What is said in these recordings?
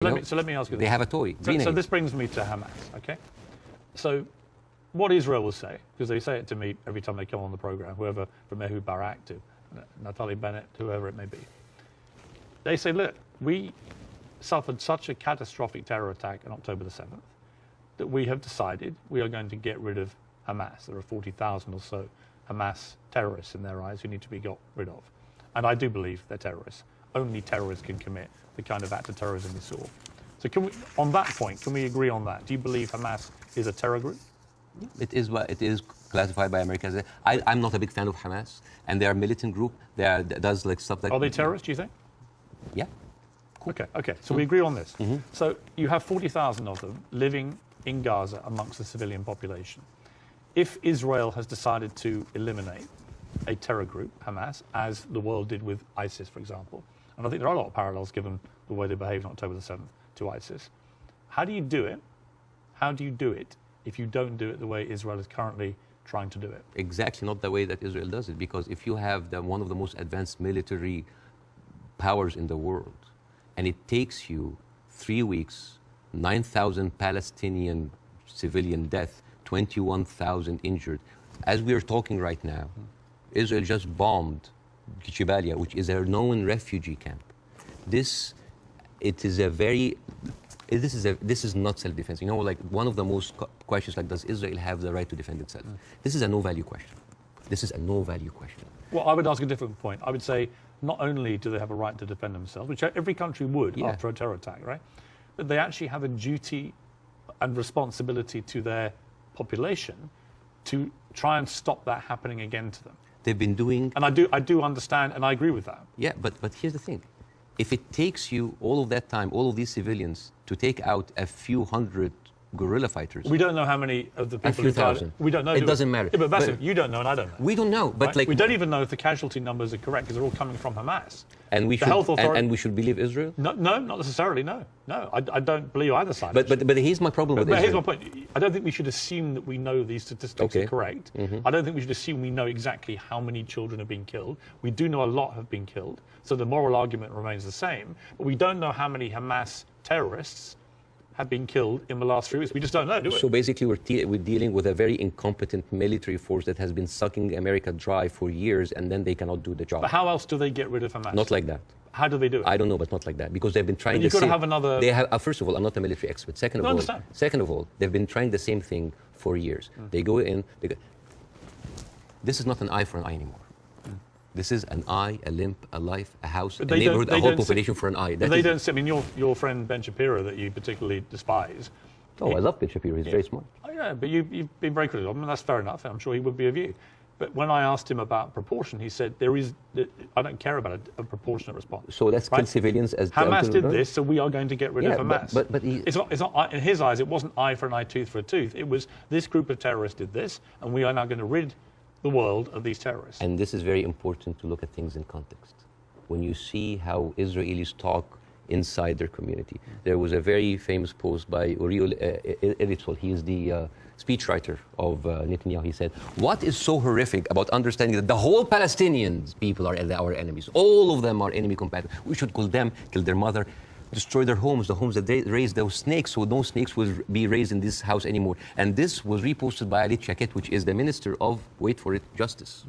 Let me ask you this. They have a toy. So this brings me to Hamas, okay? So what Israel will say, because they say it to me every time they come on the program, whoever, from Ehud Barak to Naftali Bennett, whoever it may be, they say, look, we suffered such a catastrophic terror attack on October the 7th that we have decided we are going to get rid of Hamas. There are 40,000 or so Hamas terrorists in their eyes who need to be got rid of. And I do believe they're terrorists. Only terrorists can commit the kind of act of terrorism we saw. So can we, on that point, can we agree on that? Do you believe Hamas is a terror group? It is classified by America as a, I'm not a big fan of Hamas, and they are a militant group. Does like stuff like. Are they terrorists, do you think? Yeah. Cool. Okay. So we agree on this. So you have 40,000 of them living in Gaza amongst the civilian population. If Israel has decided to eliminate a terror group, Hamas, as the world did with ISIS, for example, and I think there are a lot of parallels given the way they behaved on October the 7th to ISIS. How do you do it? How do you do it if you don't do it the way Israel is currently trying to do it? Exactly not the way that Israel does it, because if you have one of the most advanced military powers in the world, and it takes you 3 weeks, 9,000 Palestinian civilian death, 21,000 injured. As we are talking right now, Israel just bombed Jabalia, which is a known refugee camp. This is not self-defense. You know, like one of the most questions, like, does Israel have the right to defend itself? This is a no-value question. This is a no-value question. Well, I would ask a different point. I would say not only do they have a right to defend themselves, which every country would after a terror attack, right? But they actually have a duty and responsibility to their population to try and stop that happening again to them. They've been doing... And I do understand, and I agree with that. Yeah, but here's the thing. If it takes you all of that time, all of these civilians, to take out a few hundred guerrilla fighters... We don't know how many of the people who died. We don't know. It doesn't matter. Yeah, but Bاسm, you don't know and I don't know. We don't know, but right? We don't even know if the casualty numbers are correct because they're all coming from Hamas. And we should believe Israel? No, not necessarily, no. No, I don't believe either side. But here's my problem with Israel. Here's my point. I don't think we should assume that we know these statistics are correct. I don't think we should assume we know exactly how many children have been killed. We do know a lot have been killed, so the moral argument remains the same. But we don't know how many Hamas terrorists have been killed in the last 3 weeks. We just don't know, do we? So basically we're dealing with a very incompetent military force that has been sucking America dry for years, and then they cannot do the job. But how else do they get rid of Hamas? Not like that. How do they do it? I don't know, but not like that, because they've been trying. But you've got to have another. They have. First of all, I'm not a military expert. Second of all, they've been trying the same thing for years. They go in. This is not an eye for an eye anymore. This is an eye, a limb, a life, a house, a neighborhood, a whole population for an eye. They don't. I mean, your friend Ben Shapiro, that you particularly despise. Oh, I love Ben Shapiro. He's very smart. Oh, yeah, but you've been very critical. I mean, that's fair enough. I'm sure he would be of you. But when I asked him about proportion, he said I don't care about a proportionate response. So let's kill civilians as Hamas did this, so we are going to get rid of Hamas. But it's not in his eyes. It wasn't eye for an eye, tooth for a tooth. It was this group of terrorists did this, and we are now going to rid the world of these terrorists. And this is very important to look at things in context. When you see how Israelis talk inside their community, there was a very famous post by Uriel Elitzol. He is the speechwriter of Netanyahu. He said, "What is so horrific about understanding that the whole Palestinian people are our enemies? All of them are enemy combatants. We should kill them, kill their mother, destroy their homes, the homes that they raised those snakes, so no snakes will be raised in this house anymore." And this was reposted by Ali Chaket, which is the Minister of, wait for it, Justice.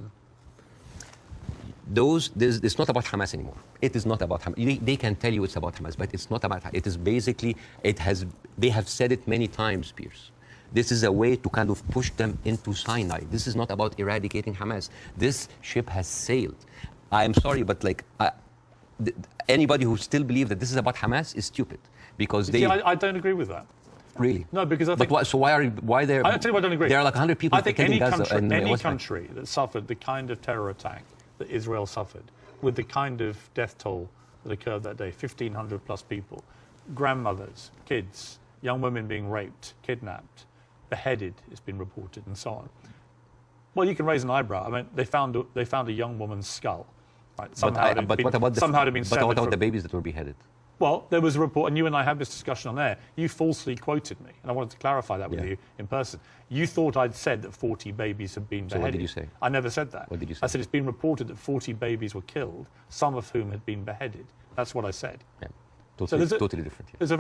It's not about Hamas anymore. It is not about Hamas. They can tell you it's about Hamas, but it's not about Hamas. It is basically, they have said it many times, Piers. This is a way to kind of push them into Sinai. This is not about eradicating Hamas. This ship has sailed. I'm sorry, but like, anybody who still believes that this is about Hamas is stupid, because they... I don't agree with that. Really? No, because I think... But why they're... I tell you why I don't agree. There are like 100 people... I think any country that suffered the kind of terror attack that Israel suffered, with the kind of death toll that occurred that day, 1,500 plus people, grandmothers, kids, young women being raped, kidnapped, beheaded, it's been reported, and so on. Well, you can raise an eyebrow. I mean, they found a young woman's skull. Right? But what about the babies that were beheaded? Well, there was a report, and you and I had this discussion on air. You falsely quoted me, and I wanted to clarify that with you in person. You thought I'd said that 40 babies had been beheaded. So what did you say? I never said that. What did you say? I said it's been reported that 40 babies were killed, some of whom had been beheaded. That's what I said. Yeah. Totally, there's totally different. Yeah. there's a very